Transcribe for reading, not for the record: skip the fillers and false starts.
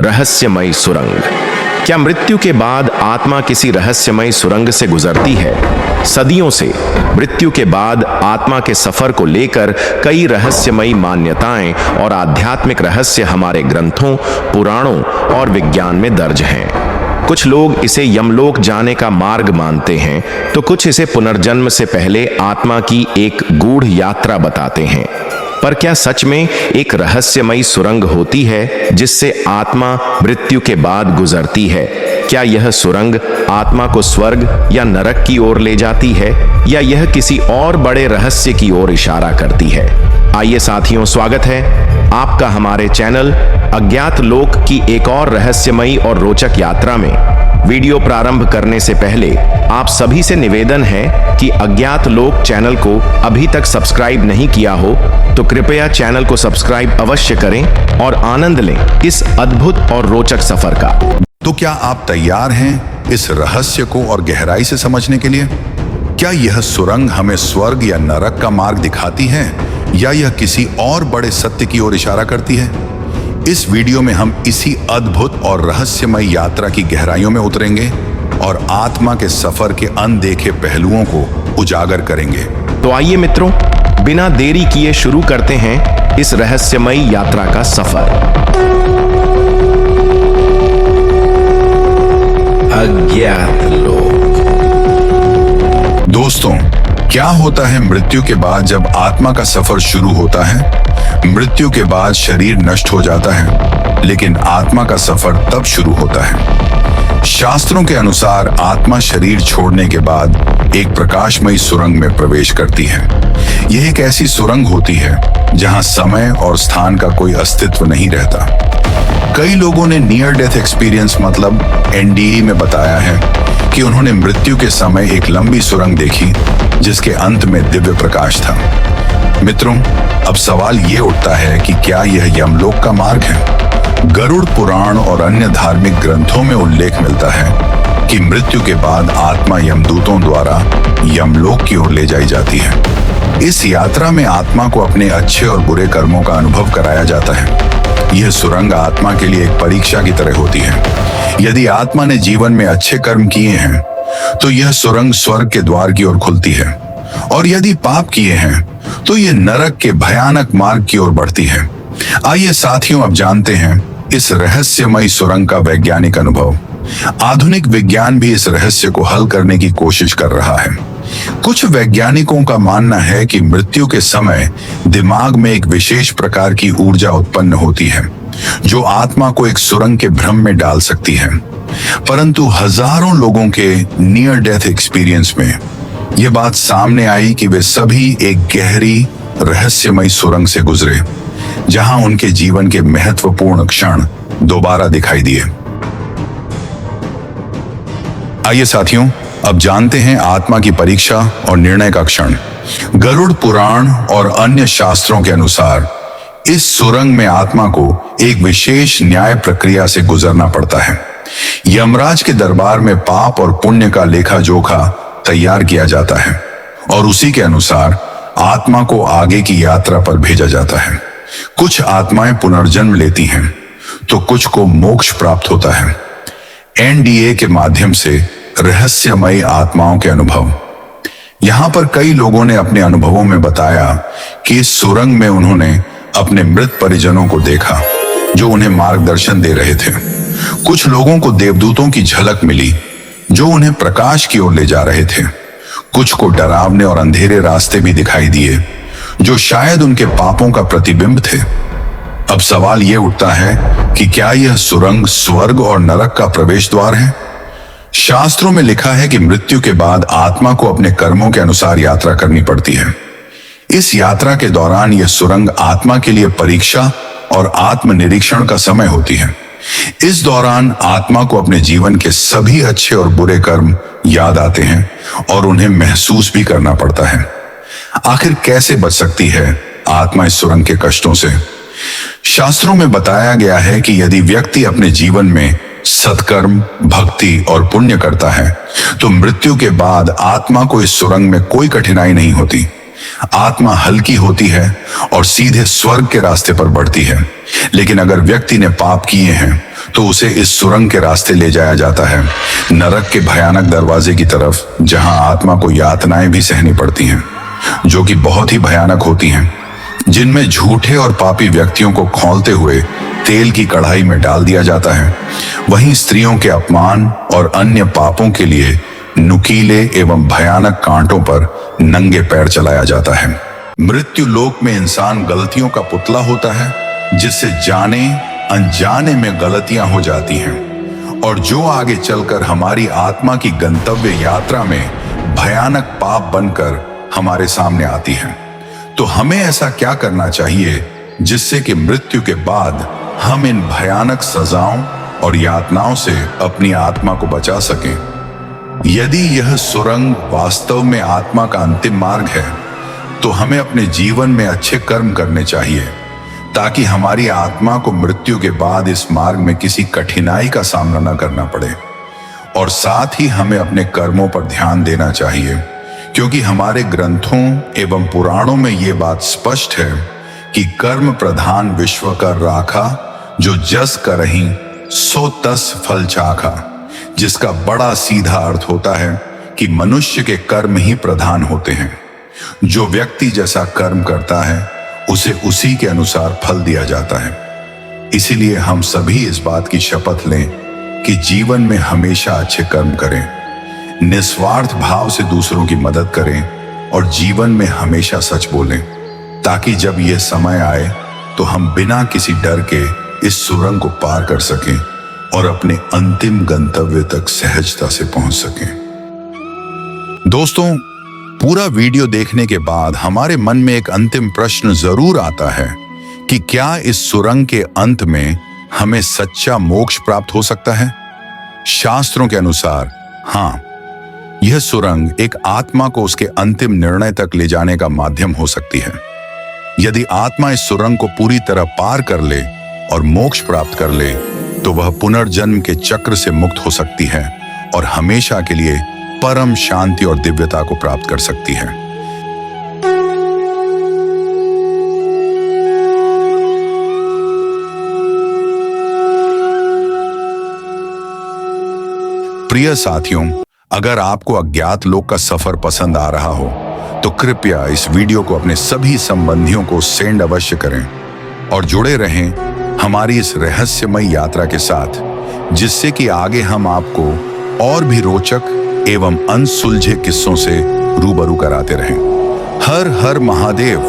रहस्यमयी सुरंग। क्या मृत्यु के बाद आत्मा किसी रहस्यमयी सुरंग से गुजरती है? सदियों से मृत्यु के बाद आत्मा के सफर को लेकर कई रहस्यमयी मान्यताएं और आध्यात्मिक रहस्य हमारे ग्रंथों, पुराणों और विज्ञान में दर्ज हैं। कुछ लोग इसे यमलोक जाने का मार्ग मानते हैं, तो कुछ इसे पुनर्जन्म से पहले आत्मा की एक गूढ़ यात्रा बताते हैं। पर क्या सच में एक रहस्यमयी सुरंग होती है जिससे आत्मा मृत्यु के बाद गुजरती है? क्या यह सुरंग आत्मा को स्वर्ग या नरक की ओर ले जाती है, या यह किसी और बड़े रहस्य की ओर इशारा करती है? आइए साथियों, स्वागत है आपका हमारे चैनल अज्ञात लोक की एक और रहस्यमयी और रोचक यात्रा में। वीडियो प्रारंभ करने से पहले आप सभी से निवेदन है कि अज्ञात लोक चैनल को अभी तक सब्सक्राइब नहीं किया हो तो कृपया चैनल को सब्सक्राइब अवश्य करें और आनंद लें इस अद्भुत और रोचक सफर का। तो क्या आप तैयार हैं इस रहस्य को और गहराई से समझने के लिए? क्या यह सुरंग हमें स्वर्ग या नरक का मार्ग दिखाती है, या यह किसी और बड़े सत्य की ओर इशारा करती है? इस वीडियो में हम इसी अद्भुत और रहस्यमय यात्रा की गहराइयों में उतरेंगे और आत्मा के सफर के अनदेखे पहलुओं को उजागर करेंगे। तो आइए मित्रों, बिना देरी किए शुरू करते हैं इस रहस्यमयी यात्रा का सफर। अज्ञात लोक। दोस्तों, क्या होता है मृत्यु के बाद जब आत्मा का सफर शुरू होता है? मृत्यु के बाद शरीर नष्ट हो जाता है, लेकिन आत्मा का सफर तब शुरू होता है। शास्त्रों के अनुसार आत्मा शरीर छोड़ने के बाद एक प्रकाशमयी सुरंग में प्रवेश करती है। यह एक ऐसी सुरंग होती है जहां समय और स्थान का कोई अस्तित्व नहीं रहता। कई लोगों ने नियर डेथ एक्सपीरियंस मतलब NDE में बताया है कि उन्होंने मृत्यु के समय एक लंबी सुरंग देखी जिसके अंत में दिव्य प्रकाश था। मित्रों, अब सवाल ये उठता है कि क्या यह यमलोक का मार्ग है? गरुड़ पुराण और अन्य धार्मिक ग्रंथों में उल्लेख मिलता है कि मृत्यु के बाद आत्मा यमदूतों द्वारा यमलोक की ओर ले जाई जाती है। इस यात्रा में आत्मा को अपने अच्छे और बुरे कर्मों का अनुभव कराया जाता है। यह सुरंग आत्मा के लिए एक परीक्षा की तरह होती है। यदि आत्मा ने जीवन में अच्छे कर्म किए हैं तो यह सुरंग स्वर्ग के द्वार की ओर खुलती है, और यदि पाप किए हैं तो यह नरक के भयानक मार्ग की ओर बढ़ती है। आइए साथियों, अब जानते हैं इस रहस्यमयी सुरंग का वैज्ञानिक अनुभव। आधुनिक विज्ञान भी इस रहस्य को हल करने की कोशिश कर रहा है। कुछ वैज्ञानिकों का मानना है कि मृत्यु के समय दिमाग में एक विशेष प्रकार की ऊर्जा उत्पन्न होती है जो आत्मा को एक सुरंग के भ्रम में डाल सकती है। परंतु हजारों लोगों के नियर डेथ एक्सपीरियंस में यह बात सामने आई कि वे सभी एक गहरी रहस्यमयी सुरंग से गुजरे जहां उनके जीवन के महत्वपूर्ण क्षण दोबारा दिखाई दिए। आइए साथियों, अब जानते हैं आत्मा की परीक्षा और निर्णय का क्षण। गरुड़ पुराण और अन्य शास्त्रों के अनुसार इस सुरंग में आत्मा को एक विशेष न्याय प्रक्रिया से गुजरना पड़ता है। यमराज के दरबार में पाप और पुण्य का लेखा जोखा तैयार किया जाता है और उसी के अनुसार आत्मा को आगे की यात्रा पर भेजा जाता है। कुछ आत्माएं पुनर्जन्म लेती हैं तो कुछ को मोक्ष प्राप्त होता है। NDA के माध्यम से रहस्यमयी आत्माओं के अनुभव। यहां पर कई लोगों ने अपने अनुभवों में बताया कि इस सुरंग में उन्होंने अपने मृत परिजनों को देखा जो उन्हें मार्गदर्शन दे रहे थे। कुछ लोगों को देवदूतों की झलक मिली जो उन्हें प्रकाश की ओर ले जा रहे थे। कुछ को डरावने और अंधेरे रास्ते भी दिखाई दिए जो शायद उनके पापों का प्रतिबिंब थे। अब सवाल यह उठता है कि क्या यह सुरंग स्वर्ग और नरक का प्रवेश द्वार है? शास्त्रों में लिखा है कि मृत्यु के बाद आत्मा को अपने कर्मों के अनुसार यात्रा करनी पड़ती है। इस यात्रा के दौरान यह सुरंग आत्मा के लिए परीक्षा और आत्मनिरीक्षण का समय होती है। इस दौरान आत्मा को अपने जीवन के सभी अच्छे और बुरे कर्म याद आते हैं और उन्हें महसूस भी करना पड़ता है। आखिर कैसे बच सकती है आत्मा इस सुरंग के कष्टों से? शास्त्रों में बताया गया है कि यदि व्यक्ति अपने जीवन में सत्कर्म, भक्ति और पुण्य करता है तो मृत्यु के बाद आत्मा को इस सुरंग में कोई कठिनाई नहीं होती। आत्मा हल्की होती है और सीधे स्वर्ग के रास्ते पर बढ़ती है, लेकिन अगर व्यक्ति ने पाप किए हैं तो उसे इस सुरंग के रास्ते ले जाया जाता है, नरक के भयानक दरवाजे की तरफ, जहां आत्मा को यातनाएं भी सहनी पड़ती हैं, जो कि बहुत ही भयानक होती हैं, जिनमें झूठे और पापी व्यक्तियों को खौलते हुए तेल की कढ़ाई में डाल दिया जाता है। वहीं स्त्रियों के अपमान और अन्य पापों के लिए नुकीले एवं भयानक कांटों पर नंगे पैर चलाया जाता है। मृत्यु लोक में इंसान गलतियों का पुतला होता है, जिससे जाने अनजाने में गलतियां हो जाती हैं और जो आगे चलकर हमारी आत्मा की गंतव्य यात्रा में भयानक पाप बनकर हमारे सामने आती हैं। तो हमें ऐसा क्या करना चाहिए जिससे कि मृत्यु के बाद हम इन भयानक सजाओं और यातनाओं से अपनी आत्मा को बचा सकें? यदि यह सुरंग वास्तव में आत्मा का अंतिम मार्ग है, तो हमें अपने जीवन में अच्छे कर्म करने चाहिए, ताकि हमारी आत्मा को मृत्यु के बाद इस मार्ग में किसी कठिनाई का सामना न करना पड़े। और साथ ही हमें अपने कर्मों पर ध्यान देना चाहिए, क्योंकि हमारे ग्रंथों एवं पुराणों में ये बात स्पष्ट है कि कर्म प्रधान विश्व कर राखा, जो जस करहीं सो तस फल चाखा, जिसका बड़ा सीधा अर्थ होता है कि मनुष्य के कर्म ही प्रधान होते हैं। जो व्यक्ति जैसा कर्म करता है उसे उसी के अनुसार फल दिया जाता है। इसीलिए हम सभी इस बात की शपथ लें कि जीवन में हमेशा अच्छे कर्म करें, निस्वार्थ भाव से दूसरों की मदद करें और जीवन में हमेशा सच बोलें, ताकि जब यह समय आए तो हम बिना किसी डर के इस सुरंग को पार कर सकें और अपने अंतिम गंतव्य तक सहजता से पहुंच सकें। दोस्तों, पूरा वीडियो देखने के बाद हमारे मन में एक अंतिम प्रश्न जरूर आता है कि क्या इस सुरंग के अंत में हमें सच्चा मोक्ष प्राप्त हो सकता है? शास्त्रों के अनुसार हाँ, यह सुरंग एक आत्मा को उसके अंतिम निर्णय तक ले जाने का माध्यम हो सकती है। यदि आत्मा इस सुरंग को पूरी तरह पार कर ले और मोक्ष प्राप्त कर ले, तो वह पुनर्जन्म के चक्र से मुक्त हो सकती है और हमेशा के लिए परम शांति और दिव्यता को प्राप्त कर सकती है। प्रिय साथियों, अगर आपको अज्ञात लोक का सफर पसंद आ रहा हो तो कृपया इस वीडियो को अपने सभी संबंधियों को सेंड अवश्य करें और जुड़े रहें हमारी इस रहस्यमय यात्रा के साथ, जिससे कि आगे हम आपको और भी रोचक एवं अनसुलझे किस्सों से रूबरू कराते रहें। हर हर महादेव।